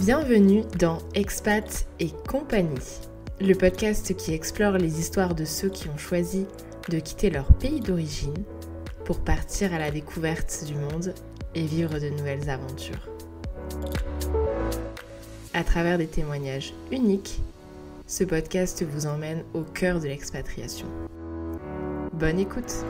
Bienvenue dans Expat et compagnie, le podcast qui explore les histoires de ceux qui ont choisi de quitter leur pays d'origine pour partir à la découverte du monde et vivre de nouvelles aventures. À travers des témoignages uniques, ce podcast vous emmène au cœur de l'expatriation. Bonne écoute!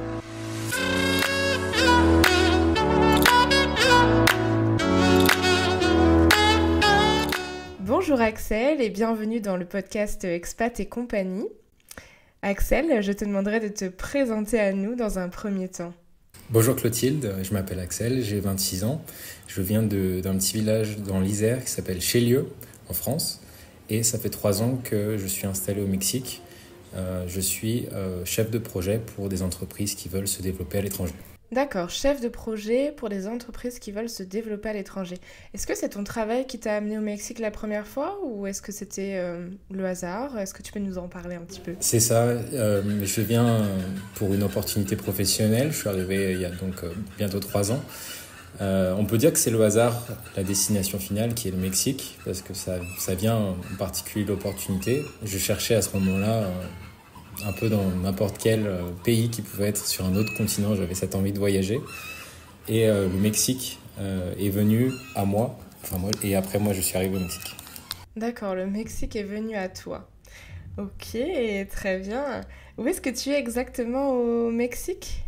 Bonjour Axel et bienvenue dans le podcast Expat et compagnie. Axel, je te demanderai de te présenter à nous dans un premier temps. Bonjour Clotilde, je m'appelle Axel, j'ai 26 ans. Je viens d'un petit village dans l'Isère qui s'appelle Chélieu, en France. Et ça fait 3 ans que je suis installé au Mexique. Je suis chef de projet pour des entreprises qui veulent se développer à l'étranger. D'accord, chef de projet pour des entreprises qui veulent se développer à l'étranger. Est-ce que c'est ton travail qui t'a amené au Mexique la première fois ou est-ce que c'était le hasard? Est-ce que tu peux nous en parler un petit peu? C'est ça, je viens pour une opportunité professionnelle. Je suis arrivé il y a donc bientôt 3 ans. On peut dire que c'est le hasard, la destination finale qui est le Mexique, parce que ça vient en particulier de l'opportunité. Je cherchais à ce moment-là un peu dans n'importe quel pays qui pouvait être sur un autre continent. J'avais cette envie de voyager. Et le Mexique est venu à moi. Et après moi, je suis arrivé au Mexique. D'accord, le Mexique est venu à toi. Ok, très bien. Où est-ce que tu es exactement au Mexique?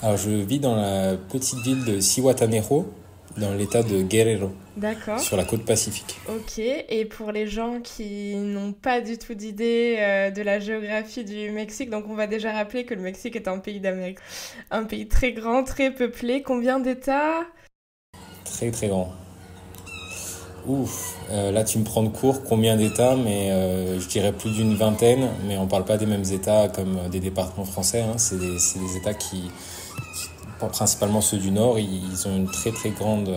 Alors, je vis dans la petite ville de Zihuatanejo, dans l'état de Guerrero. D'accord. Sur la côte pacifique. Ok, et pour les gens qui n'ont pas du tout d'idée de la géographie du Mexique, donc on va déjà rappeler que le Mexique est un pays d'Amérique, un pays très grand, très peuplé. Combien d'États? Très très grand. Ouf, là tu me prends de court, combien d'États, mais je dirais plus d'une vingtaine, mais on parle pas des mêmes États comme des départements français, hein. C'est des États qui, principalement ceux du Nord, ils ont une très très grande...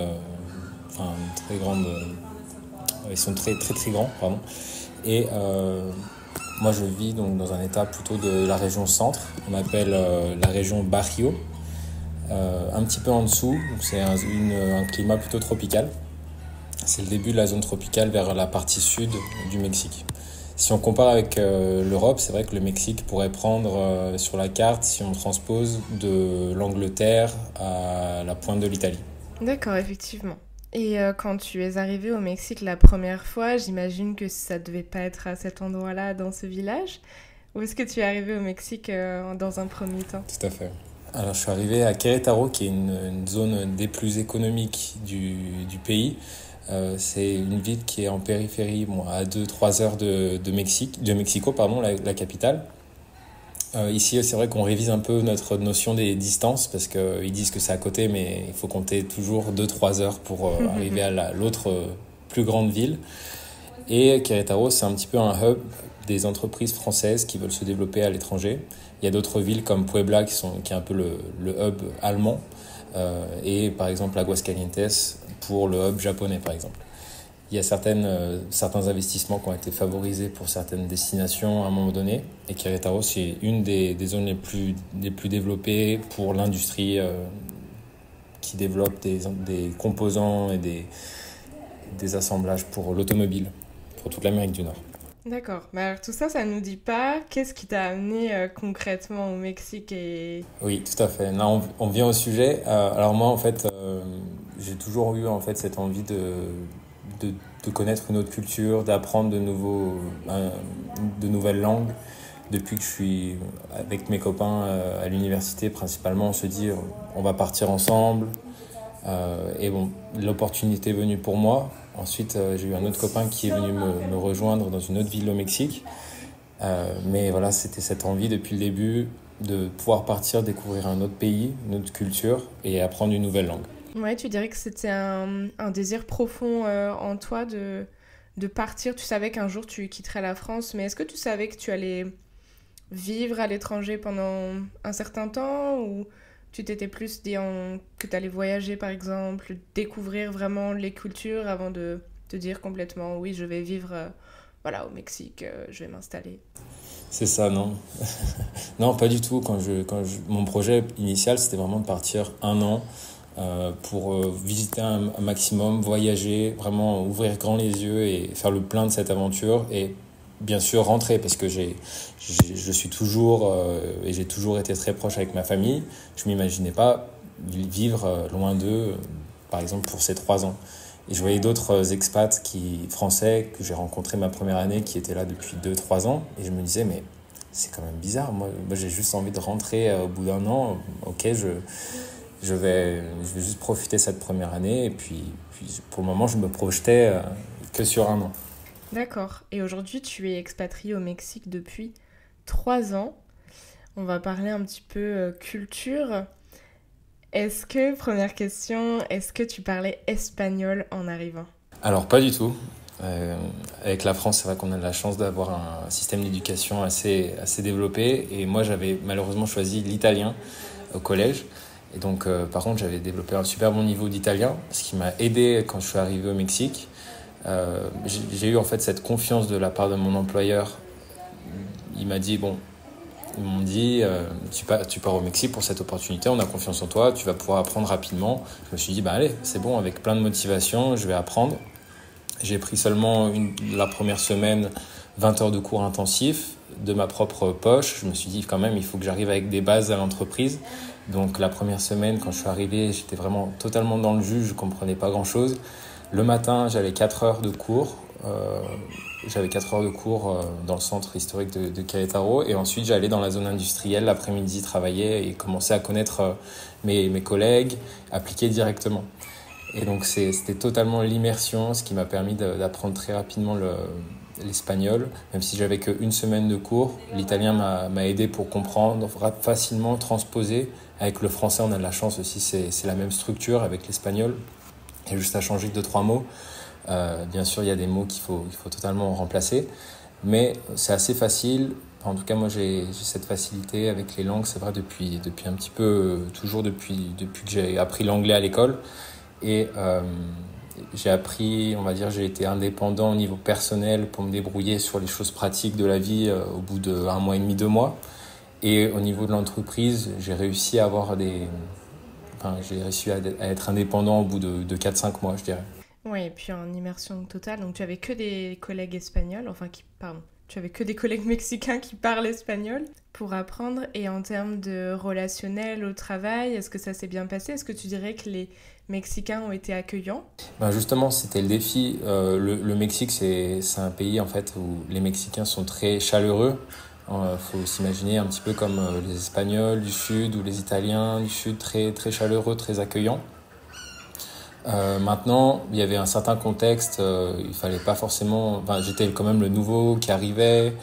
ils sont très très très grands, pardon. Et moi je vis donc dans un état plutôt de la région centre, on appelle la région Bajío, un petit peu en dessous, c'est un climat plutôt tropical. C'est le début de la zone tropicale vers la partie sud du Mexique. Si on compare avec l'Europe, c'est vrai que le Mexique pourrait prendre sur la carte, si on transpose, de l'Angleterre à la pointe de l'Italie. D'accord, effectivement. Et quand tu es arrivé au Mexique la première fois, j'imagine que ça devait pas être à cet endroit-là, dans ce village. Où est-ce que tu es arrivé au Mexique dans un premier temps? Tout à fait. Alors, je suis arrivé à Querétaro, qui est une zone des plus économiques du pays. C'est une ville qui est en périphérie, à 2-3 heures de Mexico, la capitale. Ici, c'est vrai qu'on révise un peu notre notion des distances parce qu'ils disent que c'est à côté, mais il faut compter toujours 2-3 heures pour arriver à l'autre plus grande ville. Et Querétaro, c'est un petit peu un hub des entreprises françaises qui veulent se développer à l'étranger. Il y a d'autres villes comme Puebla qui est un peu le hub allemand et par exemple Aguascalientes pour le hub japonais par exemple. Il y a certains investissements qui ont été favorisés pour certaines destinations à un moment donné. Et Querétaro, c'est une des zones les plus développées pour l'industrie qui développe des composants et des assemblages pour l'automobile, pour toute l'Amérique du Nord. D'accord. Mais alors tout ça, ça ne nous dit pas qu'est-ce qui t'a amené concrètement au Mexique et... Oui, tout à fait. Là, on vient au sujet. Alors moi, en fait, j'ai toujours eu cette envie de connaître une autre culture, d'apprendre de nouvelles langues. Depuis que je suis avec mes copains à l'université, principalement, on se dit on va partir ensemble. Et bon, l'opportunité est venue pour moi. Ensuite, j'ai eu un autre copain qui est venu me rejoindre dans une autre ville au Mexique. Mais voilà, c'était cette envie depuis le début de pouvoir partir, découvrir un autre pays, une autre culture et apprendre une nouvelle langue. Ouais, tu dirais que c'était un désir profond en toi de partir. Tu savais qu'un jour tu quitterais la France, mais est-ce que tu savais que tu allais vivre à l'étranger pendant un certain temps ou tu t'étais plus dit que tu allais voyager par exemple, découvrir vraiment les cultures avant de te dire complètement oui, je vais vivre au Mexique, je vais m'installer? C'est ça, non. Non, pas du tout. Mon projet initial, c'était vraiment de partir 1 an pour visiter un maximum, voyager, vraiment ouvrir grand les yeux et faire le plein de cette aventure et bien sûr rentrer parce que je suis toujours et j'ai toujours été très proche avec ma famille. Je m'imaginais pas vivre loin d'eux, par exemple pour ces 3 ans. Et je voyais d'autres expats français que j'ai rencontrés ma première année qui étaient là depuis 2-3 ans et je me disais mais c'est quand même bizarre, moi j'ai juste envie de rentrer au bout d'un an, ok je vais juste profiter cette première année et puis pour le moment je me projetais que sur un an. D'accord. Et aujourd'hui, tu es expatrié au Mexique depuis 3 ans. On va parler un petit peu culture. Première question, est-ce que tu parlais espagnol en arrivant? Alors pas du tout. Avec la France, c'est vrai qu'on a de la chance d'avoir un système d'éducation assez développé et moi j'avais malheureusement choisi l'italien au collège. Et donc, par contre, j'avais développé un super bon niveau d'italien, ce qui m'a aidé quand je suis arrivé au Mexique. J'ai eu en fait cette confiance de la part de mon employeur. Il m'a dit, bon, ils m'ont dit, tu pars au Mexique pour cette opportunité, on a confiance en toi, tu vas pouvoir apprendre rapidement. Je me suis dit, bah allez, c'est bon, avec plein de motivation, je vais apprendre. J'ai pris seulement la première semaine 20 heures de cours intensifs de ma propre poche. Je me suis dit quand même, il faut que j'arrive avec des bases à l'entreprise. Donc la première semaine, quand je suis arrivé, j'étais vraiment totalement dans le jus, je ne comprenais pas grand-chose. Le matin, j'avais 4 heures de cours. Dans le centre historique de Querétaro. Et ensuite, j'allais dans la zone industrielle l'après-midi travailler et commencer à connaître mes collègues, appliquer directement. Et donc c'était totalement l'immersion, ce qui m'a permis d'apprendre très rapidement l'espagnol. Même si j'avais qu'une semaine de cours, l'italien m'a aidé pour comprendre, facilement transposer. Avec le français, on a de la chance aussi, c'est la même structure avec l'espagnol. Il y a juste à changer 2-3 mots. Bien sûr, il y a des mots qu'il faut totalement remplacer. Mais c'est assez facile. En tout cas, moi, j'ai cette facilité avec les langues, c'est vrai, depuis un petit peu, toujours depuis que j'ai appris l'anglais à l'école. Et j'ai appris, on va dire, j'ai été indépendant au niveau personnel pour me débrouiller sur les choses pratiques de la vie au bout d'1 mois et demi, 2 mois. Et au niveau de l'entreprise, j'ai réussi à être indépendant au bout de 4-5 mois, je dirais. Oui, et puis en immersion totale, donc tu avais que des collègues espagnols, tu avais que des collègues mexicains qui parlent espagnol pour apprendre. Et en termes de relationnel au travail, est-ce que ça s'est bien passé? Est-ce que tu dirais que les Mexicains ont été accueillants? Ben justement, c'était le défi. Le Mexique, c'est un pays en fait où les Mexicains sont très chaleureux. Faut s'imaginer un petit peu comme les Espagnols du Sud ou les Italiens du Sud, très, très chaleureux, très accueillants. Maintenant, il y avait un certain contexte, il fallait pas forcément. Enfin, j'étais quand même le nouveau qui arrivait.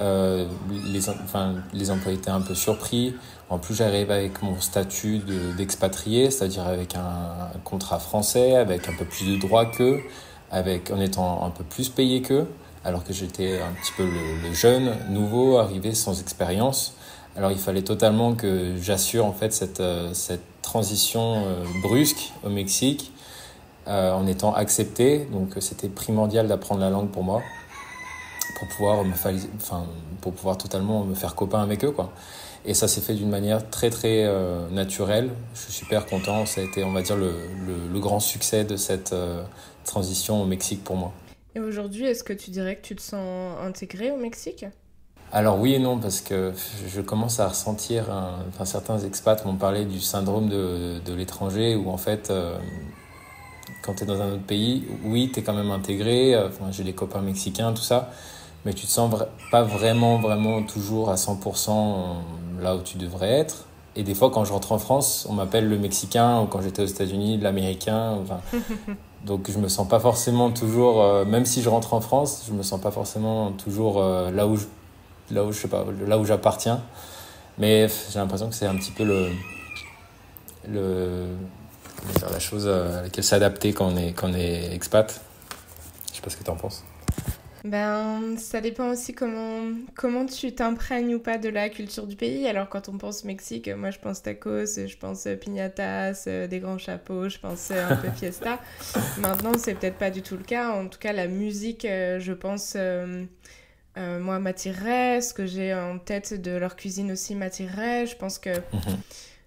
Les employés étaient un peu surpris. En plus, j'arrive avec mon statut d'expatrié, c'est-à-dire avec un contrat français, avec un peu plus de droits qu'eux, en étant un peu plus payé qu'eux, alors que j'étais un petit peu le jeune, nouveau, arrivé sans expérience. Alors, il fallait totalement que j'assure en fait cette transition brusque au Mexique en étant accepté. Donc, c'était primordial d'apprendre la langue pour moi, pour pouvoir totalement me faire copain avec eux, quoi. Et ça s'est fait d'une manière très très naturelle. Je suis super content. Ça a été, on va dire, le grand succès de cette transition au Mexique pour moi. Et aujourd'hui, est-ce que tu dirais que tu te sens intégré au Mexique? Alors oui et non, parce que je commence à ressentir, certains expats m'ont parlé du syndrome de l'étranger, où en fait, quand tu es dans un autre pays, oui, tu es quand même intégré. J'ai des copains mexicains, tout ça. Mais tu te sens pas vraiment toujours à 100% là où tu devrais être. Et des fois, quand je rentre en France, on m'appelle le Mexicain, ou quand j'étais aux États-Unis, l'Américain. Donc je me sens pas forcément toujours, même si je rentre en France, je me sens pas forcément toujours là où je sais pas, là où j'appartiens. Mais j'ai l'impression que c'est un petit peu la chose à laquelle s'adapter quand on est expat. Je sais pas ce que tu en penses. Ben, ça dépend aussi comment tu t'imprègnes ou pas de la culture du pays. Alors, quand on pense Mexique, moi je pense tacos, je pense piñatas, des grands chapeaux, je pense un peu fiesta. Maintenant, c'est peut-être pas du tout le cas. En tout cas, la musique, je pense, moi, m'attirerait. Ce que j'ai en tête de leur cuisine aussi m'attirerait. Je pense que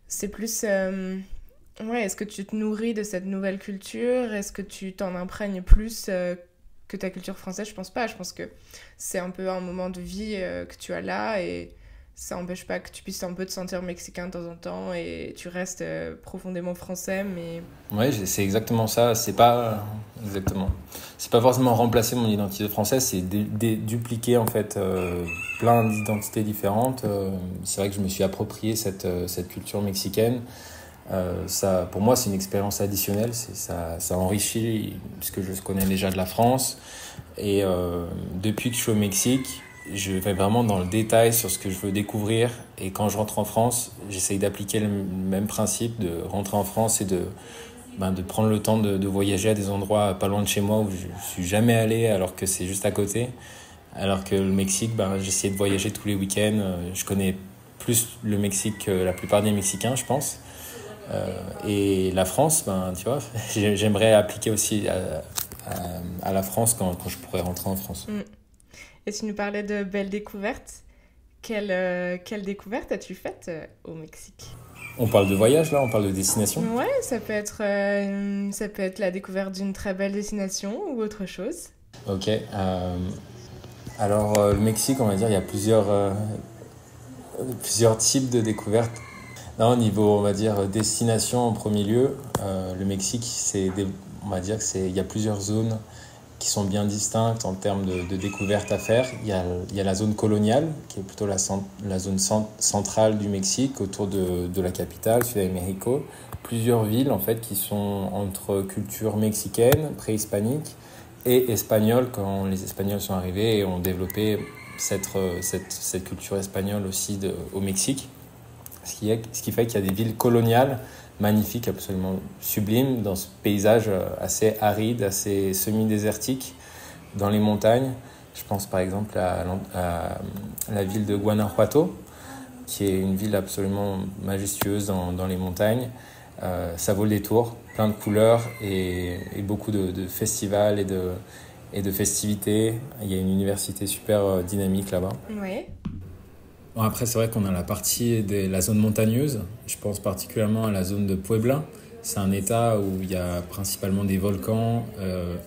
c'est plus Ouais, est-ce que tu te nourris de cette nouvelle culture? Est-ce que tu t'en imprègnes plus que ta culture française? Je pense pas. Je pense que c'est un peu un moment de vie que tu as là et ça n'empêche pas que tu puisses un peu te sentir mexicain de temps en temps et tu restes profondément français, mais... Ouais, c'est exactement ça. C'est pas exactement. C'est pas forcément remplacer mon identité française, c'est dupliquer en fait plein d'identités différentes. C'est vrai que je me suis approprié cette culture mexicaine. Ça, pour moi, c'est une expérience additionnelle. Ça enrichit ce que je connais déjà de la France. Et depuis que je suis au Mexique, je vais vraiment dans le détail sur ce que je veux découvrir. Et quand je rentre en France, j'essaye d'appliquer le même principe, de rentrer en France et de prendre le temps de voyager à des endroits pas loin de chez moi où je suis jamais allé alors que c'est juste à côté. Alors que le Mexique, j'essaie de voyager tous les week-ends. Je connais plus le Mexique que la plupart des Mexicains, je pense. Et la France, tu vois, j'aimerais appliquer aussi à la France quand je pourrais rentrer en France. Mm. Et tu nous parlais de belles découvertes. Quelle découverte as-tu faite au Mexique? On parle de voyage là, on parle de destination. Ouais, ça peut être la découverte d'une très belle destination ou autre chose. Ok. Alors, le Mexique, on va dire, il y a plusieurs types de découvertes. Là, au niveau, on va dire, destination en premier lieu, le Mexique, on va dire il y a plusieurs zones qui sont bien distinctes en termes de découvertes à faire. Il y a la zone coloniale, qui est plutôt la zone centrale du Mexique, autour de la capitale, Ciudad de México. Plusieurs villes, en fait, qui sont entre culture mexicaine, préhispanique, et espagnole, quand les Espagnols sont arrivés et ont développé cette culture espagnole aussi au Mexique. Ce qui fait qu'il y a des villes coloniales magnifiques, absolument sublimes, dans ce paysage assez aride, assez semi-désertique, dans les montagnes. Je pense par exemple à la ville de Guanajuato, qui est une ville absolument majestueuse dans les montagnes. Ça vaut le détour, plein de couleurs et beaucoup de festivals et de festivités. Il y a une université super dynamique là-bas. Ouais. Bon, après, c'est vrai qu'on a la partie de la zone montagneuse. Je pense particulièrement à la zone de Puebla. C'est un état où il y a principalement des volcans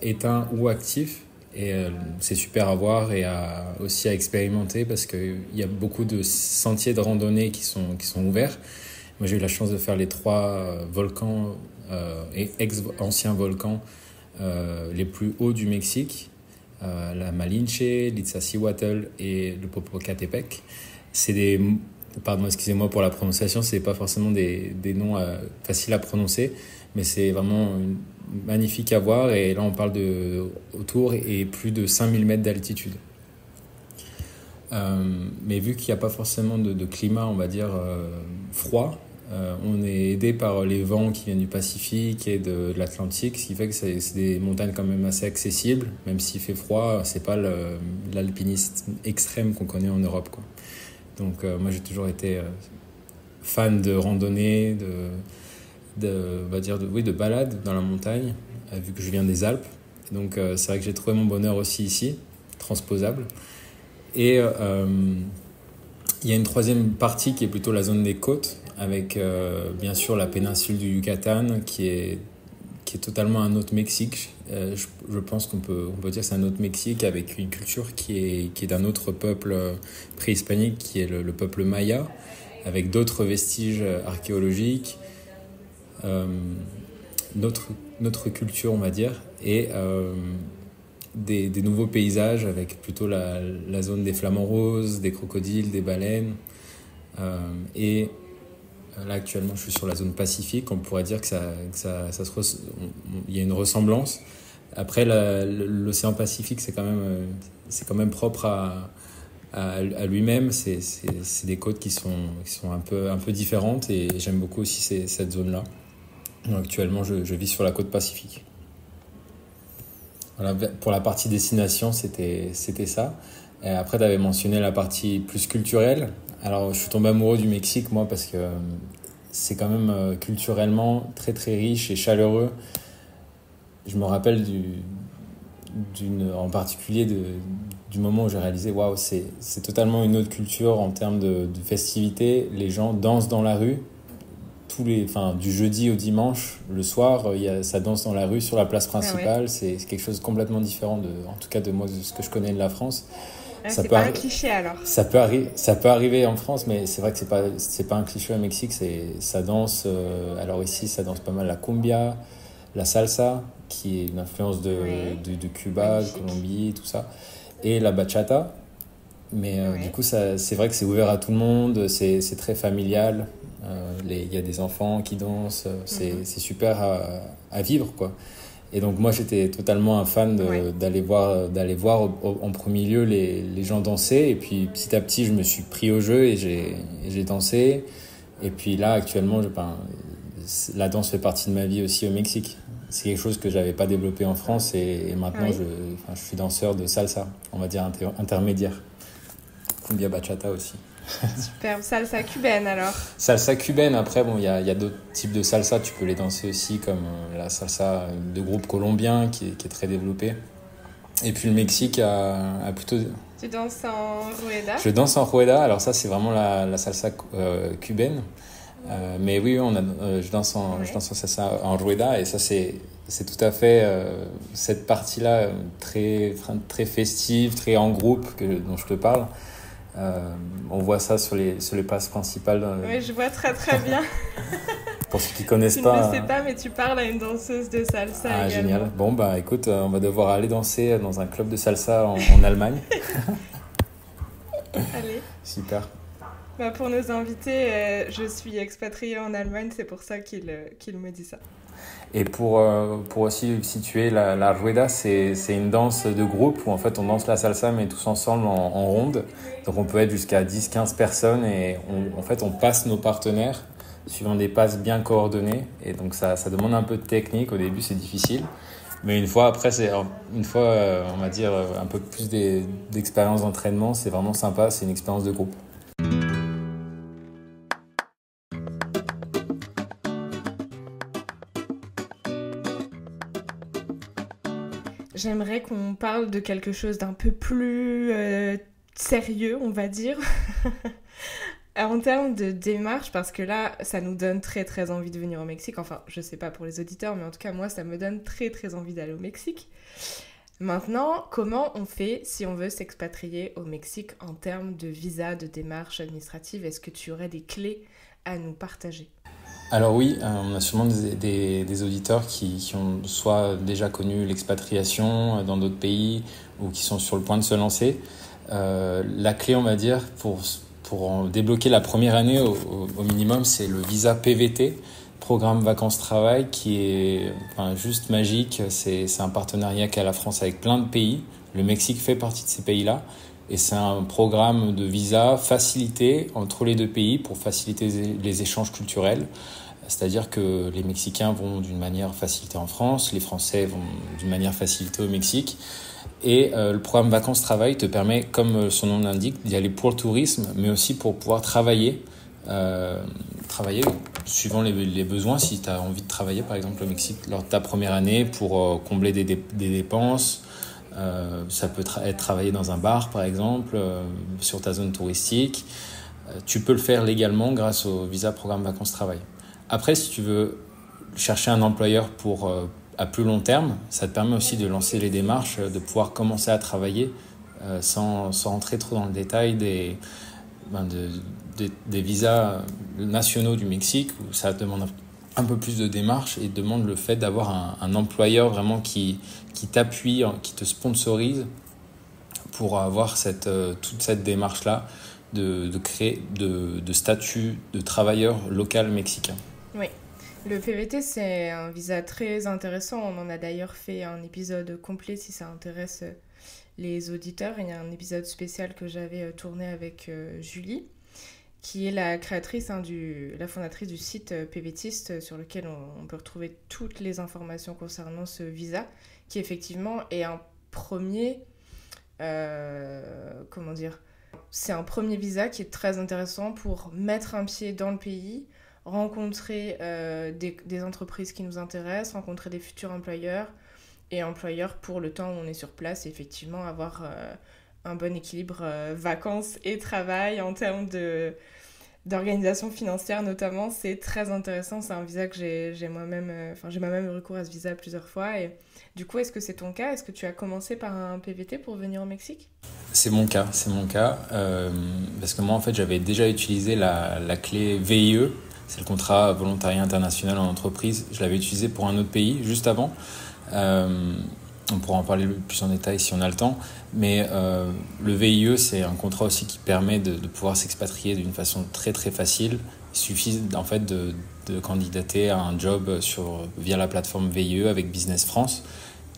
éteints ou actifs. Et c'est super à voir et aussi à expérimenter parce qu'il y a beaucoup de sentiers de randonnée qui sont ouverts. Moi, j'ai eu la chance de faire les 3 volcans et anciens volcans les plus hauts du Mexique. La Malinche, l'Iztaccíhuatl et le Popocatépetl. Pardon, excusez-moi pour la prononciation, c'est pas forcément des noms faciles à prononcer, mais c'est vraiment magnifique à voir. Et là, on parle autour et plus de 5000 mètres d'altitude. Mais vu qu'il n'y a pas forcément de climat, on va dire, froid, on est aidé par les vents qui viennent du Pacifique et de l'Atlantique, ce qui fait que c'est des montagnes quand même assez accessibles, même s'il fait froid, c'est pas l'alpinisme extrême qu'on connaît en Europe, quoi. Donc moi j'ai toujours été fan de randonnée, on va dire de balade dans la montagne, vu que je viens des Alpes. Donc c'est vrai que j'ai trouvé mon bonheur aussi ici, transposable. Et il y a une troisième partie qui est plutôt la zone des côtes, avec bien sûr la péninsule du Yucatan qui est totalement un autre Mexique. Je pense qu'on peut dire que c'est un autre Mexique avec une culture qui est d'un autre peuple préhispanique, qui est le peuple maya, avec d'autres vestiges archéologiques, notre culture, on va dire, et des nouveaux paysages avec plutôt la zone des flamants roses, des crocodiles, des baleines. Et là, actuellement, je suis sur la zone Pacifique. On pourrait dire que il y a une ressemblance. Après, l'océan Pacifique, c'est quand même propre à lui-même. C'est des côtes qui sont un peu différentes et j'aime beaucoup aussi cette zone-là. Donc, actuellement, je vis sur la côte Pacifique. Voilà, pour la partie destination, c'était ça. Et après, tu avais mentionné la partie plus culturelle. Alors, je suis tombé amoureux du Mexique, moi, parce que c'est quand même culturellement très, très riche et chaleureux. Je me rappelle en particulier du moment où j'ai réalisé, waouh, c'est totalement une autre culture en termes de festivité. Les gens dansent dans la rue enfin, du jeudi au dimanche, le soir, ça danse dans la rue, sur la place Ah ouais. principale. C'est quelque chose de complètement différent, en tout cas de moi, de ce que je connais de la France. Ça C'est peut, pas un cliché alors. ça peut arriver en France, mais c'est vrai que c'est pas un cliché au Mexique. Ça danse. Alors ici, ça danse pas mal la cumbia, la salsa, qui est une influence de Cuba, de Magnifique. Colombie, tout ça, et la bachata. Mais Ouais. du coup, c'est vrai que c'est ouvert à tout le monde, c'est très familial. Il y a des enfants qui dansent, c'est super à vivre, quoi. Et donc moi, j'étais totalement un fan Ouais. d'aller voir en premier lieu les gens danser. Et puis petit à petit, je me suis pris au jeu et j'ai dansé. Et puis là, actuellement, la danse fait partie de ma vie aussi au Mexique. C'est quelque chose que j'avais pas développé en France et Ah maintenant oui. je suis danseur de salsa, on va dire intermédiaire. Cumbia bachata aussi. Superbe. Salsa cubaine alors. Salsa cubaine, après, bon, il y a d'autres types de salsa, tu peux les danser aussi, comme la salsa de groupe colombien qui est très développée. Et puis le Mexique a plutôt. Tu danses en rueda? Je danse en rueda, alors ça, c'est vraiment la salsa cubaine. Mais oui, je danse en salsa en rueda, et ça, c'est tout à fait cette partie-là très festive, très en groupe dont je te parle. On voit ça sur les places principales. Oui, je vois très très bien. Pour ceux qui connaissent Tu ne pas. le sais pas, mais tu parles à une danseuse de salsa Ah, également. génial. Bon, bah écoute, on va devoir aller danser dans un club de salsa en Allemagne. Allez. Super. Bah, pour nos invités, je suis expatriée en Allemagne, c'est pour ça qu'il me dit ça. Et pour aussi situer la rueda, c'est une danse de groupe où en fait on danse la salsa mais tous ensemble en ronde. Donc on peut être jusqu'à 10-15 personnes et en fait on passe nos partenaires suivant des passes bien coordonnées. Et donc ça demande un peu de technique. Au début c'est difficile. Mais une fois après, on va dire, un peu plus d'expérience d'entraînement, c'est vraiment sympa, c'est une expérience de groupe. J'aimerais qu'on parle de quelque chose d'un peu plus sérieux, on va dire. En termes de démarche, parce que là, ça nous donne très très envie de venir au Mexique. Enfin, je sais pas pour les auditeurs, mais en tout cas, moi, ça me donne très très envie d'aller au Mexique. Maintenant, comment on fait si on veut s'expatrier au Mexique en termes de visa, de démarche administrative? Est-ce que tu aurais des clés à nous partager? Alors oui, on a sûrement des auditeurs qui ont soit déjà connu l'expatriation dans d'autres pays ou qui sont sur le point de se lancer. La clé, on va dire, pour débloquer la première année au minimum, c'est le visa PVT, Programme Vacances-Travail, qui est juste magique. C'est un partenariat qu'a la France avec plein de pays. Le Mexique fait partie de ces pays-là. Et c'est un programme de visa facilité entre les deux pays pour faciliter les échanges culturels. C'est-à-dire que les Mexicains vont d'une manière facilitée en France, les Français vont d'une manière facilitée au Mexique. Et le programme Vacances-Travail te permet, comme son nom l'indique, d'y aller pour le tourisme, mais aussi pour pouvoir travailler suivant les besoins. Si tu as envie de travailler, par exemple, au Mexique, lors de ta première année, pour combler des dépenses, ça peut être travailler dans un bar, par exemple, sur ta zone touristique. Tu peux le faire légalement grâce au visa programme Vacances-Travail. Après, si tu veux chercher un employeur à plus long terme, ça te permet aussi de lancer les démarches, de pouvoir commencer à travailler sans rentrer trop dans le détail des visas nationaux du Mexique, où ça demande un peu plus de démarches et demande le fait d'avoir un employeur vraiment qui t'appuie, qui te sponsorise pour avoir toute cette démarche-là de créer de statut de travailleur local mexicain. Oui, le PVT, c'est un visa très intéressant. On en a d'ailleurs fait un épisode complet si ça intéresse les auditeurs. Il y a un épisode spécial que j'avais tourné avec Julie, qui est la créatrice, la fondatrice du site PVTiste, sur lequel on peut retrouver toutes les informations concernant ce visa, qui effectivement est un premier... comment dire ? C'est un premier visa qui est très intéressant pour mettre un pied dans le pays, rencontrer des entreprises qui nous intéressent, rencontrer des futurs employeurs et employeurs pour le temps où on est sur place et effectivement avoir un bon équilibre vacances et travail en termes de d'organisation financière notamment. C'est très intéressant. C'est un visa que j'ai moi-même, j'ai moi-même eu recours à ce visa plusieurs fois. Et du coup, est-ce que c'est ton cas? Est-ce que tu as commencé par un PVT pour venir au Mexique? C'est mon cas, c'est mon cas. Parce que moi, en fait, j'avais déjà utilisé la clé VIE. C'est le contrat volontariat international en entreprise. Je l'avais utilisé pour un autre pays juste avant. On pourra en parler plus en détail si on a le temps. Mais le VIE, c'est un contrat aussi qui permet de pouvoir s'expatrier d'une façon très très facile. Il suffit en fait de candidater à un job via la plateforme VIE avec Business France.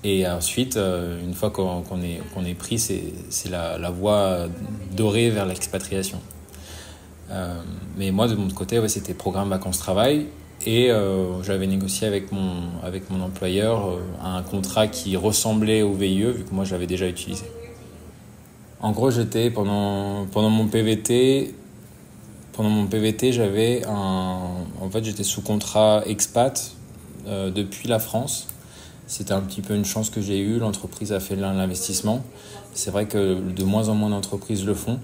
Et ensuite, une fois qu'on est pris, c'est la voie dorée vers l'expatriation. Mais moi, de mon côté, ouais, c'était programme vacances-travail. Et j'avais négocié avec mon employeur un contrat qui ressemblait au VIE, vu que moi, je l'avais déjà utilisé. En gros, j'étais pendant mon PVT, j'étais sous contrat expat depuis la France. C'était un petit peu une chance que j'ai eue. L'entreprise a fait l'investissement. C'est vrai que de moins en moins d'entreprises le font,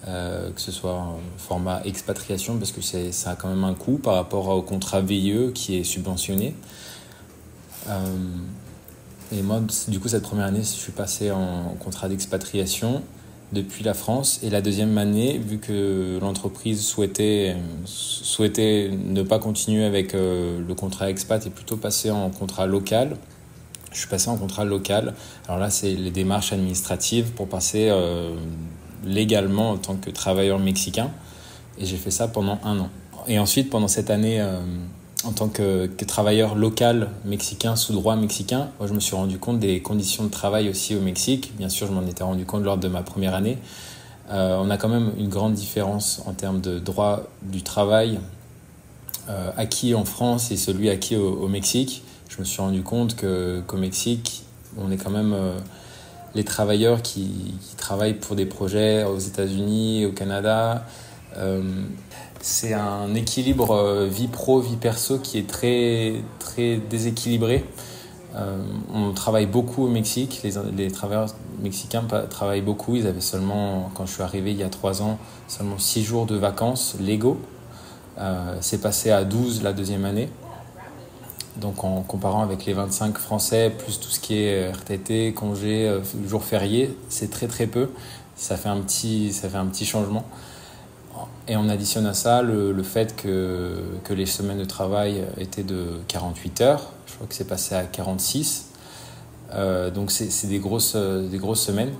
que ce soit en format expatriation, parce que ça a quand même un coût par rapport au contrat VIE qui est subventionné. Et moi, du coup, cette première année, je suis passé en contrat d'expatriation depuis la France. Et la deuxième année, vu que l'entreprise souhaitait ne pas continuer avec le contrat expat et plutôt passer en contrat local, je suis passé en contrat local. Alors là, c'est les démarches administratives pour passer légalement en tant que travailleur mexicain. Et j'ai fait ça pendant 1 an. Et ensuite, pendant cette année, en tant que travailleur local mexicain sous droit mexicain, moi, je me suis rendu compte des conditions de travail aussi au Mexique. Bien sûr, je m'en étais rendu compte lors de ma première année. On a quand même une grande différence en termes de droit du travail acquis en France et celui acquis au Mexique. Je me suis rendu compte qu'au Mexique, on est quand même les travailleurs qui travaillent pour des projets aux États-Unis, au Canada. C'est un équilibre vie pro, vie perso qui est très, très déséquilibré. On travaille beaucoup au Mexique. Les travailleurs mexicains travaillent beaucoup. Ils avaient seulement, quand je suis arrivé il y a 3 ans, seulement 6 jours de vacances légaux. C'est passé à 12 la deuxième année. Donc en comparant avec les 25 français, plus tout ce qui est RTT, congés, jours fériés, c'est très très peu. Ça fait un petit changement. Et on additionne à ça le fait que les semaines de travail étaient de 48 heures. Je crois que c'est passé à 46. Donc c'est des grosses semaines.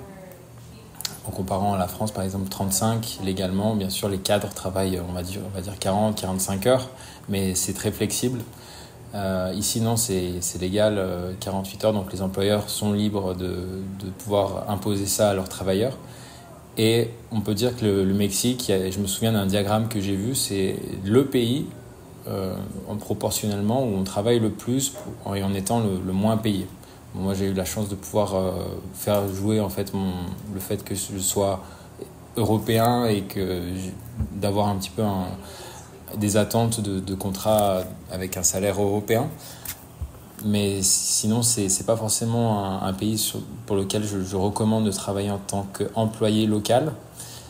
En comparant à la France, par exemple, 35 légalement. Bien sûr, les cadres travaillent, on va dire 40, 45 heures, mais c'est très flexible. Ici, non, c'est légal, 48 heures, donc les employeurs sont libres de pouvoir imposer ça à leurs travailleurs. Et on peut dire que le Mexique, je me souviens d'un diagramme que j'ai vu, c'est le pays proportionnellement où on travaille le plus et en étant le moins payé. Moi, j'ai eu la chance de pouvoir faire jouer en fait le fait que je sois européen et d'avoir un petit peu des attentes de contrat avec un salaire européen. Mais sinon, c'est pas forcément un pays pour lequel je recommande de travailler en tant qu'employé local.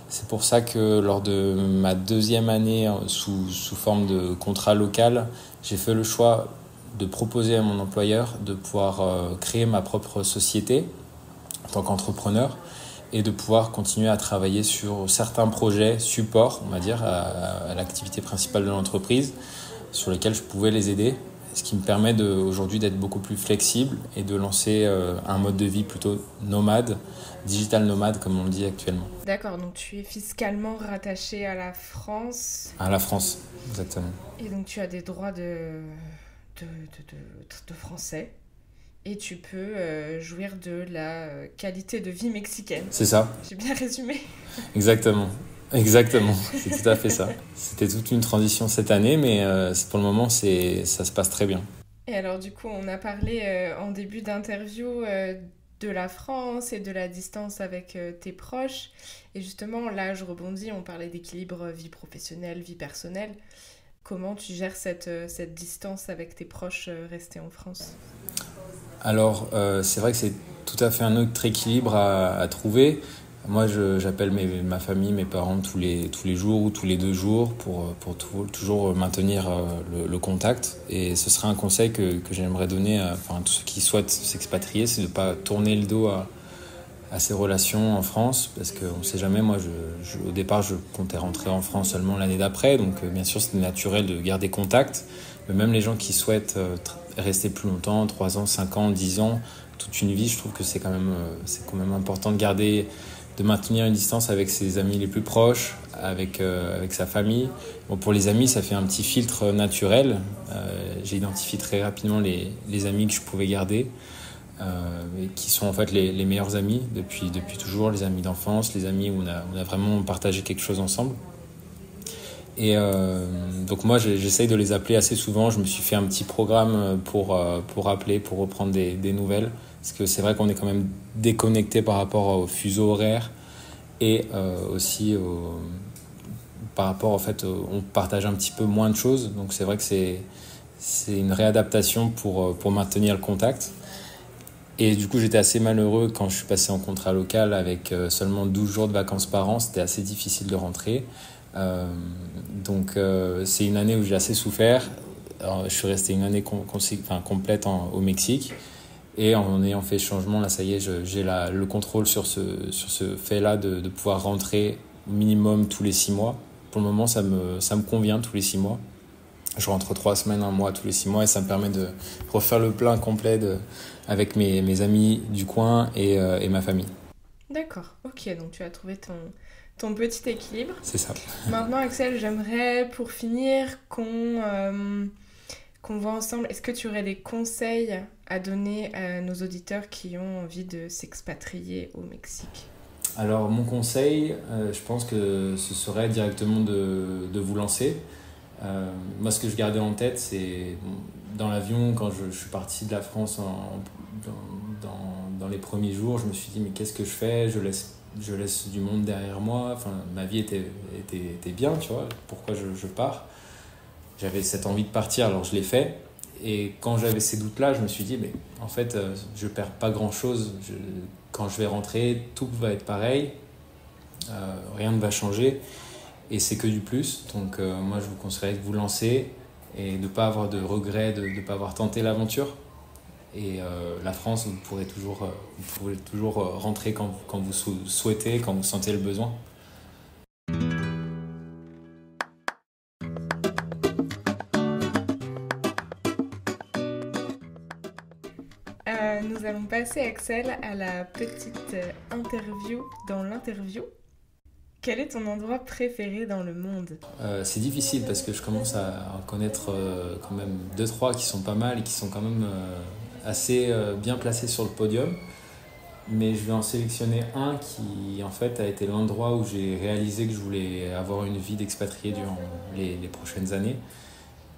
C'est pour ça que lors de ma deuxième année sous forme de contrat local, j'ai fait le choix de proposer à mon employeur de pouvoir créer ma propre société en tant qu'entrepreneur et de pouvoir continuer à travailler sur certains projets support, on va dire, à l'activité principale de l'entreprise, sur lesquels je pouvais les aider. Ce qui me permet aujourd'hui d'être beaucoup plus flexible et de lancer un mode de vie plutôt nomade, digital nomade comme on le dit actuellement. D'accord, donc tu es fiscalement rattaché à la France. À la France, exactement. Et donc tu as des droits de français. Et tu peux jouir de la qualité de vie mexicaine. C'est ça. J'ai bien résumé. Exactement, c'est tout à fait ça. C'était toute une transition cette année, mais pour le moment, ça se passe très bien. Et alors du coup, on a parlé en début d'interview de la France et de la distance avec tes proches. Et justement, là, je rebondis, on parlait d'équilibre vie professionnelle, vie personnelle. Comment tu gères cette distance avec tes proches restés en France ? Alors, c'est vrai que c'est tout à fait un autre équilibre à trouver. Moi, j'appelle ma famille, mes parents tous les jours ou tous les 2 jours pour toujours maintenir le contact. Et ce serait un conseil que j'aimerais donner à tous ceux qui souhaitent s'expatrier, c'est de ne pas tourner le dos à ces relations en France, parce qu'on ne sait jamais. Moi, au départ, je comptais rentrer en France seulement l'année d'après, donc bien sûr, c'est naturel de garder contact. Mais même les gens qui souhaitent rester plus longtemps, 3 ans, 5 ans, 10 ans, toute une vie, je trouve que c'est quand même important de maintenir une distance avec ses amis les plus proches, avec sa famille. Bon, pour les amis, ça fait un petit filtre naturel. J'ai identifié très rapidement les amis que je pouvais garder, et qui sont en fait les meilleurs amis depuis toujours, les amis d'enfance, les amis où on a vraiment partagé quelque chose ensemble. Et donc moi, j'essaye de les appeler assez souvent. Je me suis fait un petit programme pour appeler, pour reprendre des nouvelles. Parce que c'est vrai qu'on est quand même déconnecté par rapport au fuseau horaire et aussi par rapport, en fait, on partage un petit peu moins de choses. Donc c'est vrai que c'est une réadaptation pour maintenir le contact. Et du coup, j'étais assez malheureux quand je suis passé en contrat local avec seulement 12 jours de vacances par an. C'était assez difficile de rentrer. Donc c'est une année où j'ai assez souffert. Alors, je suis resté une année complète au Mexique, et en ayant fait ce changement, là ça y est, j'ai le contrôle sur ce fait-là de pouvoir rentrer minimum tous les 6 mois. Pour le moment, ça me convient, tous les 6 mois. Je rentre 3 semaines, 1 mois tous les 6 mois, et ça me permet de refaire le plein complet avec mes amis du coin et ma famille. D'accord, ok, donc tu as trouvé ton petit équilibre. C'est ça. Maintenant, Axel, j'aimerais, pour finir, qu'on voit ensemble, est-ce que tu aurais des conseils à donner à nos auditeurs qui ont envie de s'expatrier au Mexique? Alors, mon conseil, je pense que ce serait directement de vous lancer. Moi, ce que je gardais en tête, c'est dans l'avion, quand je suis parti de la France dans les premiers jours, je me suis dit, mais qu'est-ce que je fais? Je laisse du monde derrière moi. Enfin, ma vie était bien, tu vois. Pourquoi je pars? J'avais cette envie de partir, alors je l'ai fait. Et quand j'avais ces doutes-là, je me suis dit, mais en fait, je perds pas grand-chose. Quand je vais rentrer, tout va être pareil. Rien ne va changer. Et c'est que du plus. Donc moi, je vous conseillerais de vous lancer et de ne pas avoir de regrets, de ne pas avoir tenté l'aventure. Et la France, vous pouvez toujours rentrer quand vous souhaitez, quand vous sentez le besoin. Nous allons passer, Axel, à la petite interview dans l'interview. Quel est ton endroit préféré dans le monde? C'est difficile parce que je commence à en connaître quand même 2-3 qui sont pas mal et qui sont quand même assez bien placés sur le podium. Mais je vais en sélectionner un qui en fait a été l'endroit où j'ai réalisé que je voulais avoir une vie d'expatrié durant les prochaines années,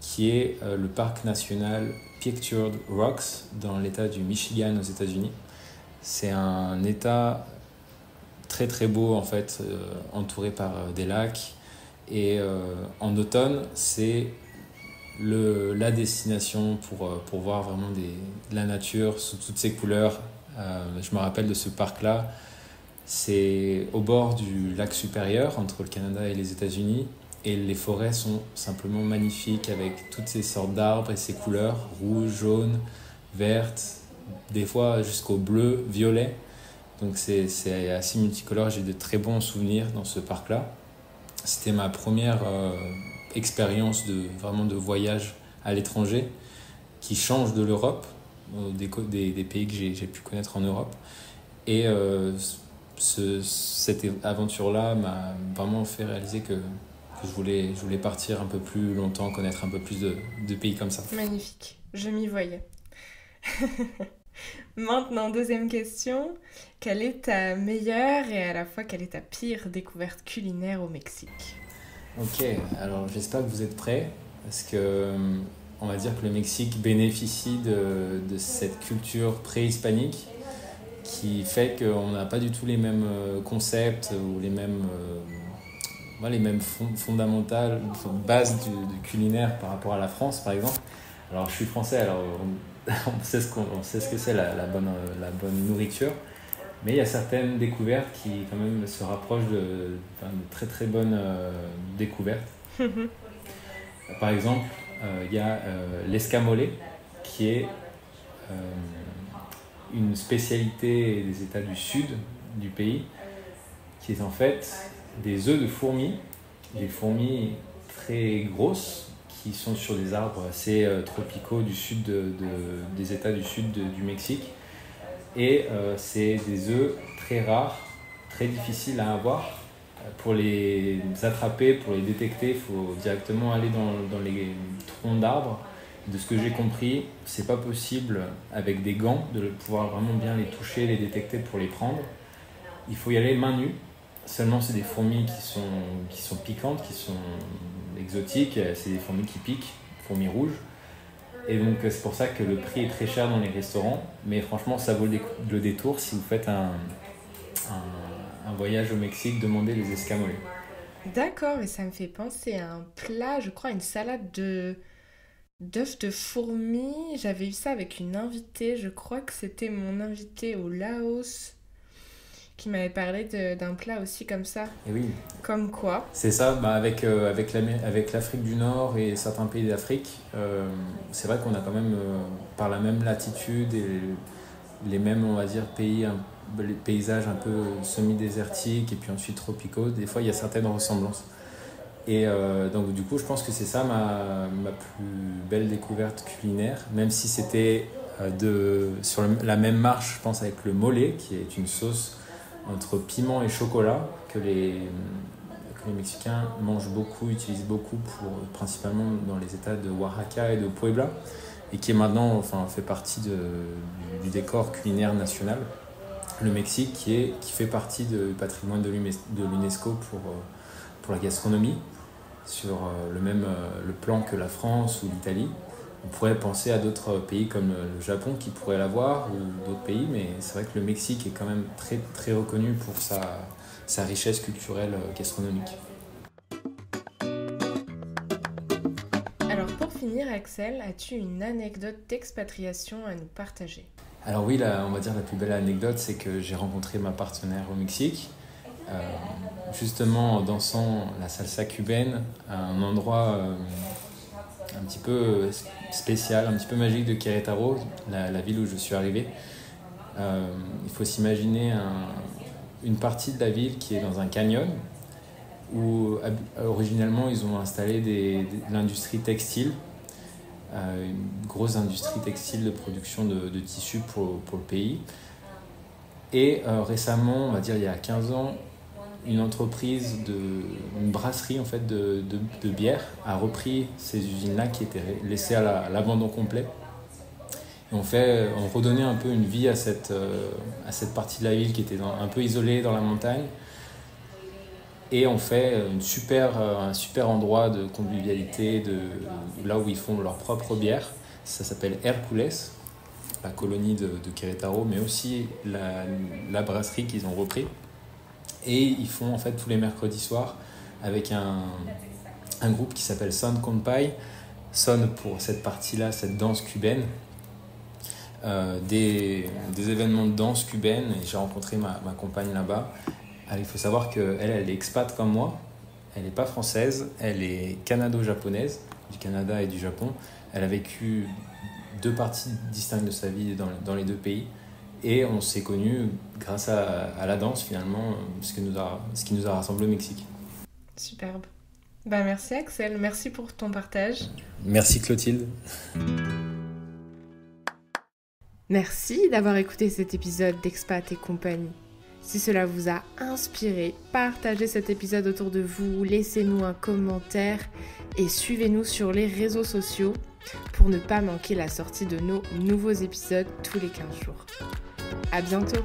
qui est le parc national Pictured Rocks dans l'état du Michigan aux États-Unis. C'est un état très très beau en fait, entouré par des lacs, et en automne c'est la destination pour voir vraiment de la nature sous toutes ses couleurs. Je me rappelle de ce parc-là, c'est au bord du lac Supérieur entre le Canada et les États-Unis, et les forêts sont simplement magnifiques avec toutes ces sortes d'arbres et ces couleurs rouges, jaunes, vertes, des fois jusqu'au bleu, violet. Donc c'est assez multicolore. J'ai de très bons souvenirs dans ce parc-là. C'était ma première expérience vraiment de voyage à l'étranger qui change de l'Europe, des pays que j'ai pu connaître en Europe. Et cette aventure-là m'a vraiment fait réaliser que je voulais partir un peu plus longtemps, connaître un peu plus de pays comme ça. Magnifique, je m'y voyais. Maintenant, deuxième question. Quelle est ta meilleure et à la fois quelle est ta pire découverte culinaire au Mexique? Ok, alors j'espère que vous êtes prêts, parce que on va dire que le Mexique bénéficie de cette culture préhispanique qui fait qu'on n'a pas du tout les mêmes concepts ou les mêmes fondamentales, bases du culinaire par rapport à la France, par exemple. Alors je suis français, alors on sait ce que c'est la bonne nourriture, Mais il y a certaines découvertes qui quand même se rapprochent de très très bonnes découvertes. Par exemple, il y a l'escamolé, qui est une spécialité des États du sud du pays, qui est en fait des œufs de fourmis, des fourmis très grosses, qui sont sur des arbres assez tropicaux du sud des États du sud du Mexique. Et c'est des œufs très rares, très difficiles à avoir. Pour les attraper, pour les détecter, il faut directement aller dans les troncs d'arbres. De ce que j'ai compris, c'est pas possible avec des gants de pouvoir vraiment bien les toucher, les détecter pour les prendre. Il faut y aller main nue. Seulement, c'est des fourmis qui sont piquantes, qui sont exotiques. C'est des fourmis qui piquent, fourmis rouges. Et donc, c'est pour ça que le prix est très cher dans les restaurants. Mais franchement, ça vaut le détour si vous faites un voyage au Mexique, demandez les escamolés. D'accord, et ça me fait penser à un plat, je crois, une salade d'œufs de fourmis. J'avais eu ça avec une invitée, je crois que c'était mon invitée au Laos qui m'avait parlé d'un plat aussi comme ça. Et oui. Comme quoi? C'est ça, avec l'Afrique du Nord et certains pays d'Afrique, c'est vrai qu'on a quand même, par la même latitude et les mêmes, on va dire, les paysages un peu semi-désertiques et puis ensuite tropicaux, des fois il y a certaines ressemblances. Et donc du coup je pense que c'est ça ma plus belle découverte culinaire, même si c'était sur la même marche, je pense, avec le mole, qui est une sauce entre piment et chocolat que les Mexicains mangent beaucoup, utilisent beaucoup, principalement dans les états de Oaxaca et de Puebla, et qui est maintenant fait partie du décor culinaire national. Le Mexique qui fait partie du patrimoine de l'UNESCO pour la gastronomie, sur le plan que la France ou l'Italie. On pourrait penser à d'autres pays comme le Japon qui pourrait l'avoir, ou d'autres pays, mais c'est vrai que le Mexique est quand même très, très reconnu pour sa richesse culturelle gastronomique. Alors pour finir, Axel, as-tu une anecdote d'expatriation à nous partager? Alors oui, on va dire la plus belle anecdote, c'est que j'ai rencontré ma partenaire au Mexique, justement en dansant la salsa cubaine à un endroit un petit peu spécial, un petit peu magique de Querétaro, la ville où je suis arrivé. Il faut s'imaginer une partie de la ville qui est dans un canyon, où originellement ils ont installé de l'industrie textile, une grosse industrie textile de production de tissus pour le pays. Et récemment, on va dire il y a 15 ans, une brasserie en fait de bière a repris ces usines-là qui étaient laissées à l'abandon complet. Et on redonnait un peu une vie à cette partie de la ville qui était un peu isolée dans la montagne. Et on fait un super endroit de convivialité, là où ils font leur propre bière. Ça s'appelle Hercules, la colonie de Querétaro, mais aussi la brasserie qu'ils ont repris. Et ils font en fait tous les mercredis soirs avec un groupe qui s'appelle Son Compay. Son pour cette partie-là, cette danse cubaine. Des événements de danse cubaine, et j'ai rencontré ma compagne là-bas. Alors, il faut savoir qu'elle est expat comme moi, elle n'est pas française, elle est canado-japonaise, du Canada et du Japon. Elle a vécu 2 parties distinctes de sa vie dans les 2 pays, et on s'est connus grâce à la danse finalement, ce qui nous a rassemblés au Mexique. Superbe. Merci Axel, merci pour ton partage. Merci Clotilde. Merci d'avoir écouté cet épisode d'Expat et compagnie. Si cela vous a inspiré, partagez cet épisode autour de vous, laissez-nous un commentaire et suivez-nous sur les réseaux sociaux pour ne pas manquer la sortie de nos nouveaux épisodes tous les 15 jours. À bientôt!